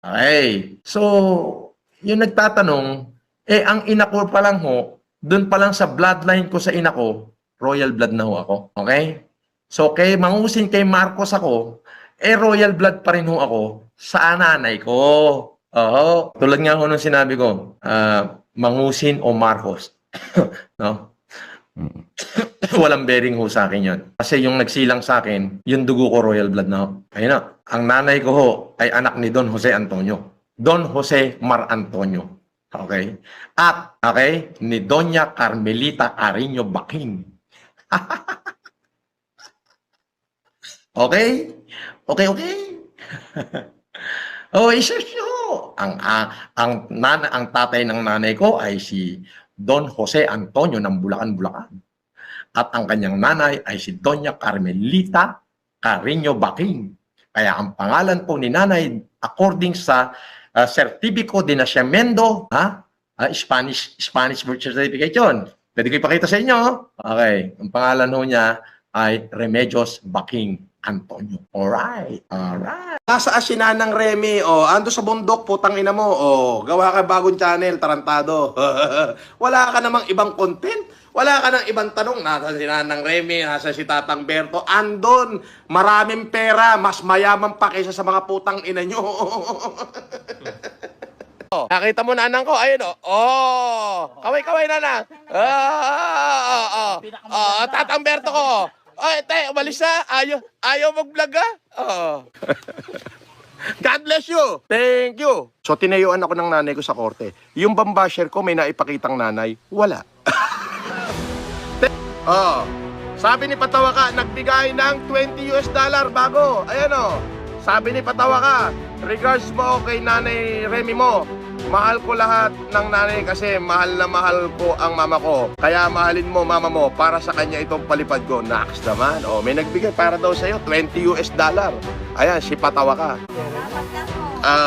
Okay. So, yung nagtatanong, ang ina ko pa lang ho, doon pa lang sa bloodline ko sa ina ko, royal blood na ho ako. Okay? So, kay mangusin kay Marcos ako, royal blood pa rin ho ako sa nanay ko. Oo. Tulad nga ho nung sinabi ko, mangusin o Marcos. No? Walang bearing ho sa akin yun. Kasi yung nagsilang sa akin, yung dugo ko royal blood na ho. Ayun na. Ang nanay ko ho ay anak ni Don Jose Antonio. Don Jose Mar Antonio. Okay? At, okay, ni Doña Carmelita Ariño Baking. Okay? Okay, okay? Oh, isearch nyo. Ang tatay ng nanay ko ay si Don Jose Antonio ng Bulacan, Bulacan. At ang kanyang nanay ay si Doña Carmelita Carreño Baking. Kaya ang pangalan po ni nanay, according sa Certifico de Nacimiento, Spanish birth certificate yun. Pwede ko ipakita sa inyo. Okay. Ang pangalan ho niya ay Remedios Baking Antonio. Alright. Alright. Nasa asinan ng Remy, ando sa bundok, putang ina mo, gawa ka bagong channel, tarantado. Wala ka namang ibang content, wala ka nang ibang tanong, nasa asinan ng Remy, nasa si Tatang Berto, andon, maraming pera, mas mayaman pa kaysa sa mga putang ina nyo. Nakita mo nanang ko, ayun kaway-kaway nanang. Tatang Berto ko. Ay, te, umalis na. Ayaw mag-vlog God bless you. Thank you. So, tinayuan ako ng nanay ko sa korte. Yung bambasher ko, may naipakitang nanay. Wala. Sabi ni Patawa ka, nagbigay ng $20 bago. Ayan Sabi ni Patawa ka, regards mo kay nanay Remy mo. Mahal ko lahat ng nanay kasi mahal na mahal ko ang mama ko. Kaya mahalin mo mama mo para sa kanya itong palipad ko. Naks naman. May nagbigay para daw sa'yo $20. Ayan, si Patawa ka.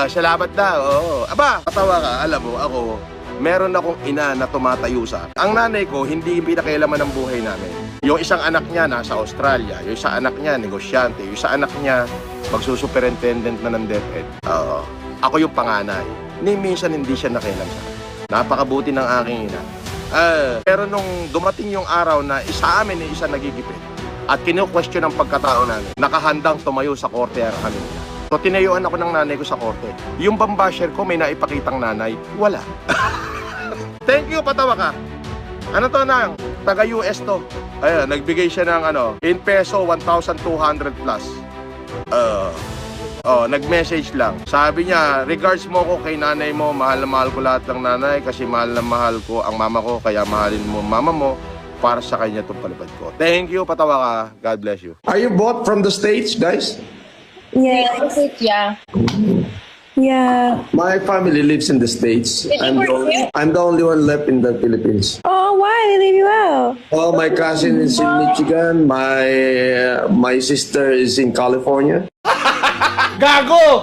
Salamat daw. Aba, Patawa ka, alam mo, ako, meron akong ina na tumatayo sa akin. Ang nanay ko, hindi pinakailaman ng buhay namin. Yung isang anak niya nasa Australia, yung isang anak niya negosyante, yung isang anak niya magsusuperintendent na ng DepEd. Ako yung panganay. Minsan hindi siya nakialam sa akin. Napakabuti ng aking ina. Pero nung dumating yung araw na isa amin ay isa nagigipit at kinu-question ang pagkatao namin, nakahandang tumayo sa korte ang kami nila. So tinayuan ako ng nanay ko sa korte. Yung bambasher ko may naipakitang nanay, wala. Thank you, Patawa ka. Ano to nang? Taga-US to. Ayan, nagbigay siya ng in peso 1,200 plus. Nag-message lang. Sabi niya, regards mo ko kay nanay mo, mahal na mahal ko lahat ng nanay kasi mahal na mahal ko ang mama ko, kaya mahalin mo mama mo para sa kanya itong palipad ko. Thank you, Patawa ka. God bless you. Are you both from the States, guys? Yeah. Yeah. My family lives in the States. I'm the only one left in the Philippines. Oh, why they leave you out? Well, my cousin is in Michigan. My sister is in California. Gago!